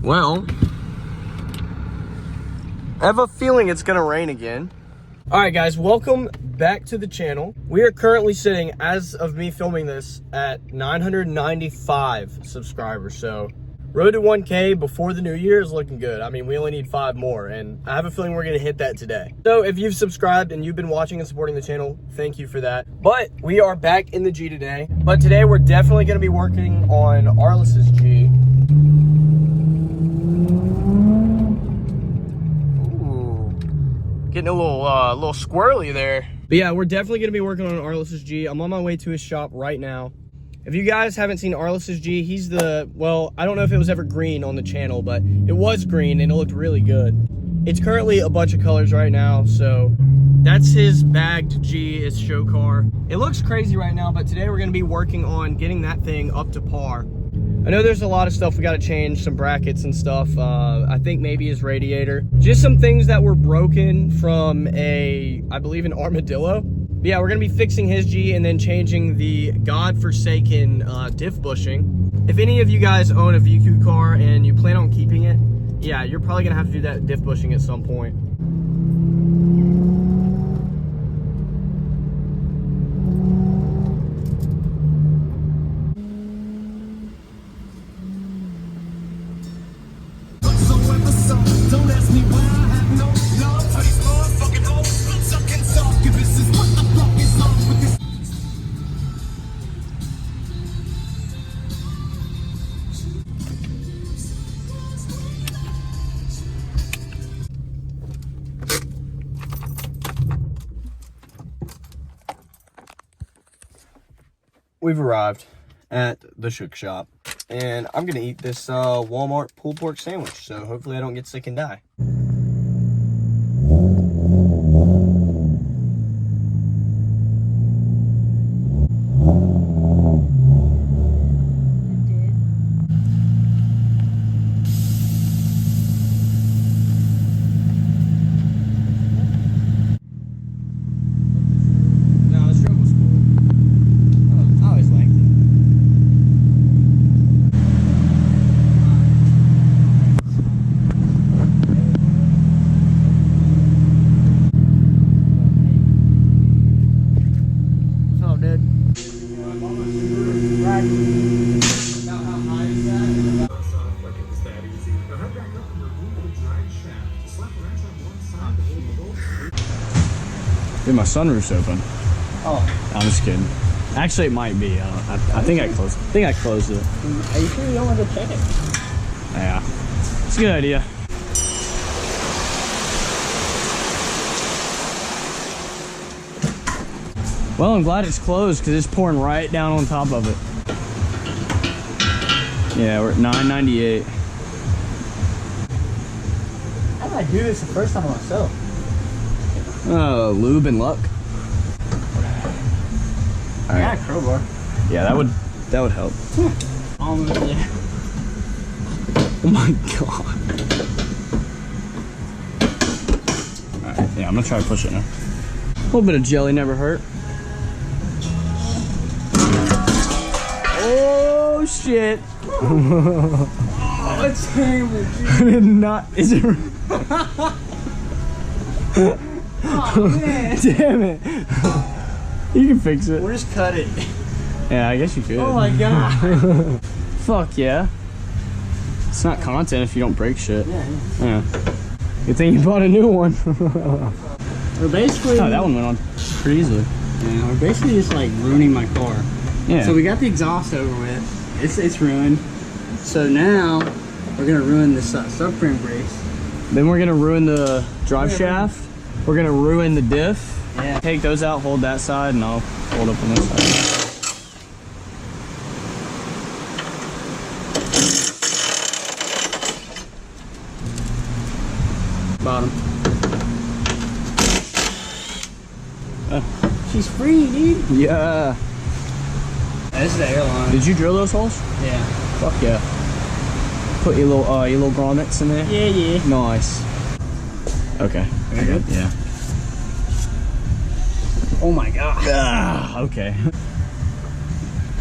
Well, I have a feeling it's gonna rain again. All right, guys, welcome back to the channel. We are currently sitting, as of me filming this, at 995 subscribers. So road to 1K before the new year is looking good. I mean, we only need 5 more, and I have a feeling we're gonna hit that today. So if you've subscribed and you've been watching and supporting the channel, thank you for that. But we are back in the G today. But today we're definitely gonna be working on Arliss's G. Ooh, getting a little squirrely there. But yeah, we're definitely gonna be working on Arliss's G. I'm on my way to his shop right now. If you guys haven't seen Arliss's G, he's well, I don't know if it was ever green on the channel, but it was green and it looked really good. It's currently a bunch of colors right now, so that's his bagged G, his show car. It looks crazy right now, but today we're gonna be working on getting that thing up to par. I know there's a lot of stuff we gotta change, some brackets and stuff. I think maybe his radiator. Just some things that were broken from I believe an Armadillo. But yeah, we're gonna be fixing his G and then changing the godforsaken diff bushing. If any of you guys own a VQ car and you plan on keeping it, yeah, you're probably gonna have to do that diff bushing at some point. Don't ask me why I have no love for these motherfucking hoes. I'm sucking succubusses. What the fuck is wrong with this? We've arrived at the Shook Shop, and I'm gonna eat this Walmart pulled pork sandwich, so hopefully I don't get sick and die. Dude, my sunroof's open. Oh, I'm just kidding. Actually, it might be. I think I closed it. are you sure you don't want to go check it? Yeah, it's a good idea. Well, I'm glad it's closed because it's pouring right down on top of it. Yeah, we're at 998. How did I do this the first time myself? Lube and luck. All right. Yeah, crowbar. Yeah, that would help. Almost there. Oh my god. All right, yeah, I'm gonna try to push it now. A little bit of jelly never hurt. Oh shit! Oh, it's terrible, I did not. Is it? Oh, man. Damn it! You can fix it. We'll just cut it. Yeah, I guess you could. Oh my god. Fuck yeah! It's not content if you don't break shit. Yeah. Good thing you bought a new one. We're basically. Oh, that one went on pretty easily. Yeah, we're basically just like ruining my car. Yeah. So we got the exhaust over with. It's ruined. So now we're gonna ruin this subframe brace. Then we're gonna ruin the drive shaft. We're gonna ruin the diff. Yeah. Take those out, hold that side, and I'll hold up on this side. Bottom. She's free, dude. Yeah. This is the airline. Did you drill those holes? Yeah. Fuck yeah. Put your little grommets in there. Yeah. Nice. Okay. Very good. Yeah. Oh my god. Ah, okay.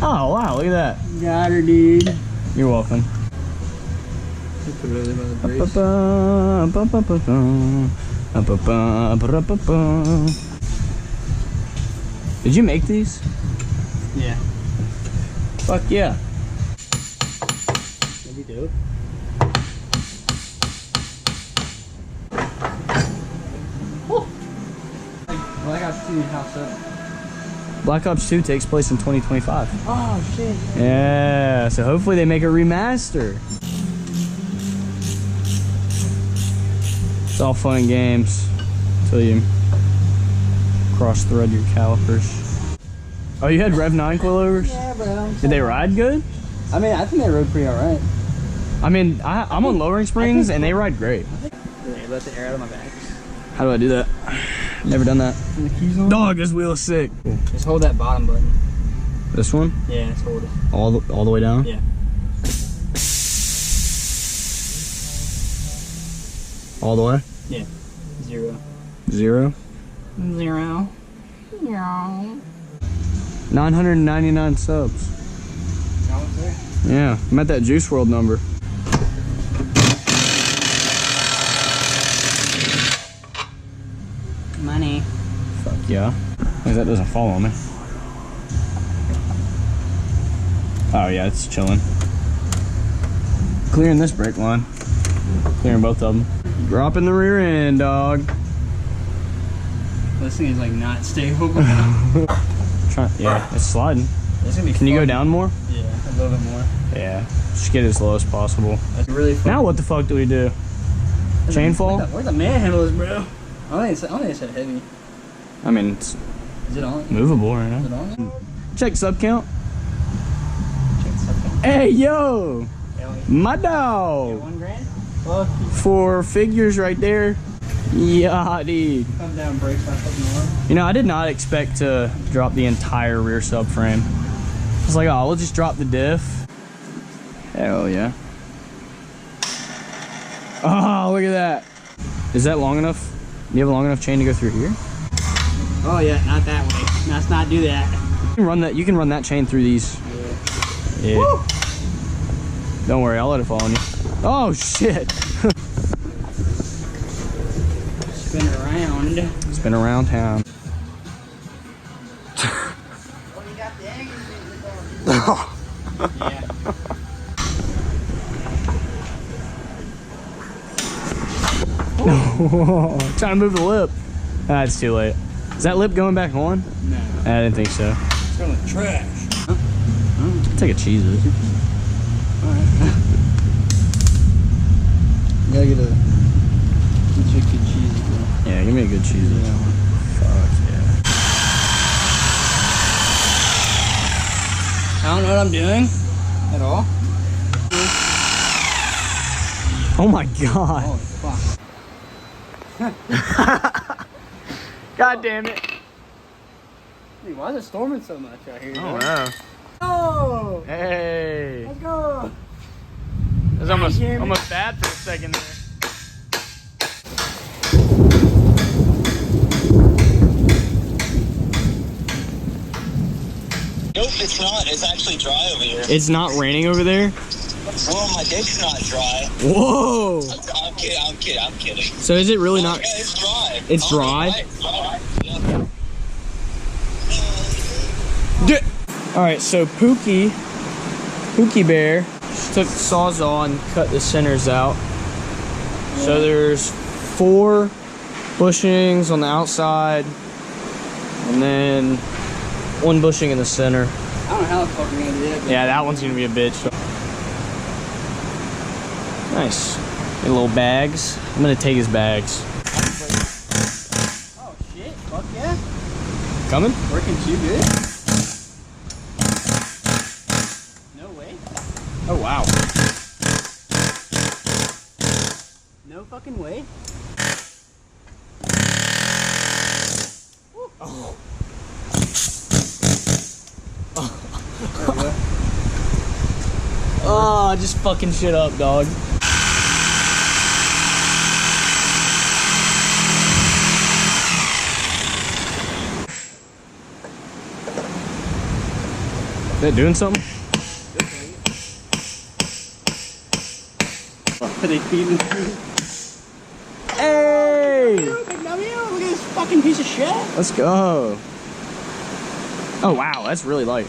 Oh wow, look at that. Got her, dude. You're welcome. Did you make these? Yeah. Fuck yeah. That'd be dope. Black Ops 2 house up. Black Ops 2 takes place in 2025. Oh shit. Yeah, so hopefully they make a remaster. It's all fun and games until you cross-thread your calipers. Oh, you had Rev 9 coilovers? Yeah, bro. Did they ride good? I mean, I think they rode pretty alright. I mean, I'm on lowering springs and they ride great. Let the air out of my back. How do I do that? Never done that. The keys on? Dog, this wheel is sick. Just hold that bottom button. This one? Yeah, just hold it. All the way down? Yeah. All the way? Yeah. 0. 0? 0. 0. 999 subs. Yeah, I'm at that Juice WRLD number. Money. Fuck yeah. Because that doesn't fall on me. Oh yeah, it's chilling. Clearing this brake line. Clearing both of them. Dropping the rear end, dog. This thing is like not stable. Yeah, it's sliding. It's gonna be Can you go fun. down more? Yeah, a little bit more. Yeah. Just get it as low as possible. That's really fun. Now what the fuck do we do? Chain fall? Where the manhandle is, bro? I don't think it's that heavy. I mean, it's Is it on? movable right Is it now. on? Check sub count. Check something. Hey, yo! My dog! 1 grand? Fuck. For figures right there. Yeah, dude. Come down, brakes my fucking arm. You know, I did not expect to drop the entire rear subframe. I was like, oh, we'll just drop the diff. Hell yeah. Oh, look at that. Is that long enough? Do you have a long enough chain to go through here? Oh yeah, not that way. Let's not do that. You can run that chain through these. Yeah. Woo! Don't worry, I'll let it fall on you. Oh shit. Spin around. Spin around town. Yeah. Trying to move the lip. Ah, it's too late. Is that lip going back on? No. I didn't think so. It's going to trash. I'll take a cheese. You gotta get a good cheese. Yeah, give me a good cheese. Fuck yeah. I don't know what I'm doing at all. Oh my god. Oh fuck. God damn it. Dude, why is it storming so much out here? Oh no. Oh! Hey. Let's go! It was almost bad for a second there. Nope, it's not. It's actually dry over here. It's not raining over there? Well, my dick's not dry. Whoa! I'm kidding. So is it really not? Yeah, it's dry. It's dry? It's dry. Yeah. Alright, so Pookie Bear took the Sawzall and cut the centers out. Yeah. So there's 4 bushings on the outside and then 1 bushing in the center. I don't know how the fuck we're gonna do that. Yeah, that one's gonna be a bitch. Nice. Get little bags. I'm gonna take his bags. Oh shit, fuck yeah. Coming? Working too good. No way. Oh wow. No fucking way. Oh. Oh, just fucking shit up, dog. Is that doing something? Are they feeding Hey! Look at this fucking piece of shit. Let's go. Oh wow, that's really light.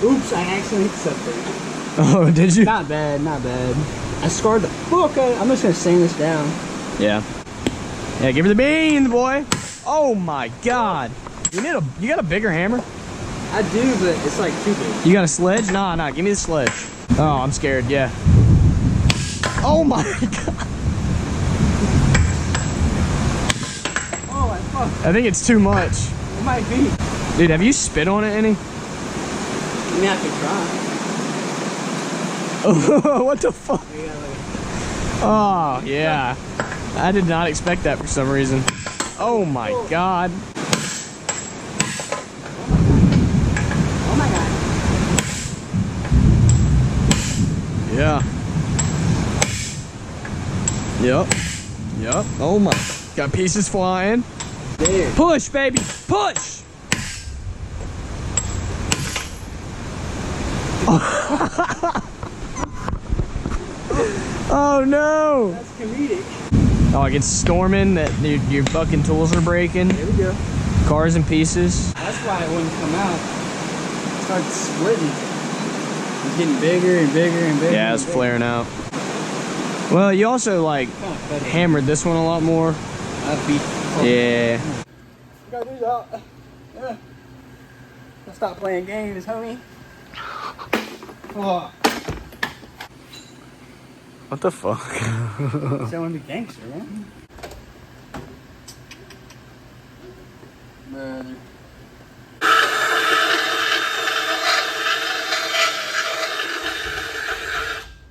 Oops, I accidentally accepted. Oh, did you? Not bad, not bad. I scarred the fuck out. I'm just gonna sand this down. Yeah. Yeah, give her the bean, boy. Oh my god. You got a bigger hammer? I do, but it's like too big. You got a sledge? Nah, give me the sledge. Oh, I'm scared, yeah. Oh my god. Oh my fuck. I think it's too much. It might be. Dude, have you spit on it any? I mean, I could try. What the fuck? Oh, yeah. I did not expect that for some reason. Oh my god. Oh my god. Yeah. Yep. Oh my. Got pieces flying. There. Push, baby. Push. Oh no. That's comedic. Oh, it gets storming. That your fucking tools are breaking. Here we go. Cars in pieces. That's why it wouldn't come out. It started splitting. It's getting bigger and bigger and bigger. Yeah, it's flaring out. Well, you also like hammered this one a lot more. I beat. Yeah. Gotta do that. Yeah. Let's stop playing games, homie. Oh. What the fuck? Showing the gangster, man. Brother.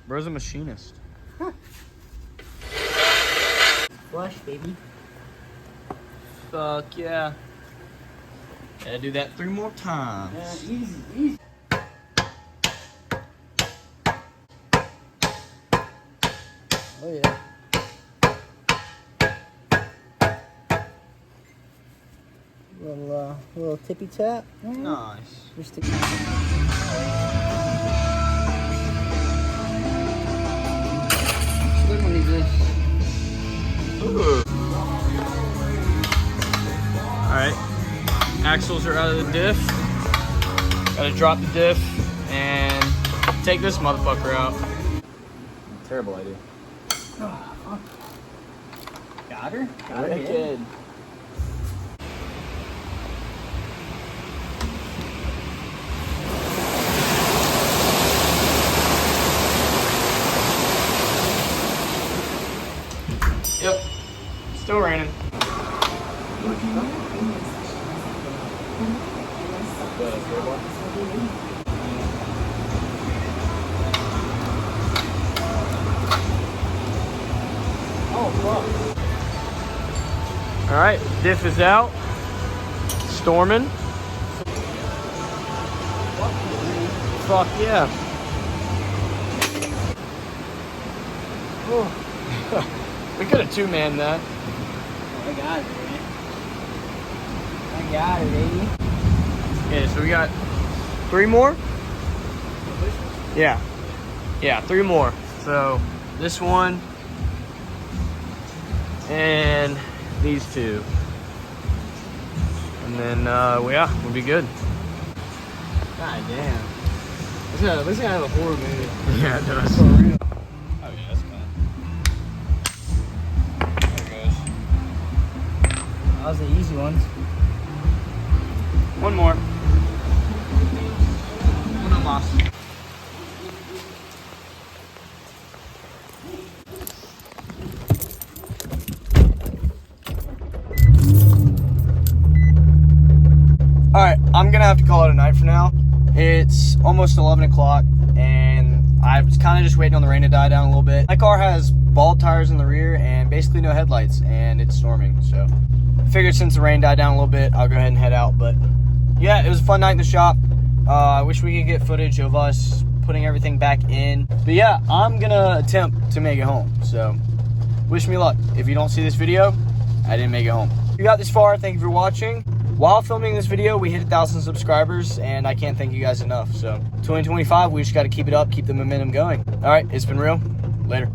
Bro's a machinist. Flush, baby. Fuck yeah. Gotta do that 3 more times. Yeah, easy. Oh yeah. Little tippy tap. Nice. Just to good one is this. Alright. Axles are out of the diff. Gotta drop the diff and take this motherfucker out. Terrible idea. Got her? Got her. Wicked. Yep. Still raining. All right, diff is out. Storming. Fuck yeah. We could have 2-manned that. I got it, man. I got it, baby. Yeah, so we got 3 more? Yeah. Yeah, 3 more. So this one and these 2. And then yeah, we'll be good. God damn. Looks like I have a horror movie. Yeah, it does. For real. Oh yeah, that's fine. There it goes. That was the easy ones. One more. Una más. Alright, I'm gonna have to call it a night for now. It's almost 11 o'clock and I was kind of just waiting on the rain to die down a little bit. My car has bald tires in the rear and basically no headlights and it's storming, so I figured since the rain died down a little bit, I'll go ahead and head out. But yeah, it was a fun night in the shop. I wish we could get footage of us putting everything back in. But yeah, I'm gonna attempt to make it home, so wish me luck. If you don't see this video, I didn't make it home. If you got this far, thank you for watching. While filming this video, we hit 1,000 subscribers, and I can't thank you guys enough. So 2025, we just got to keep it up, keep the momentum going. All right, it's been real. Later.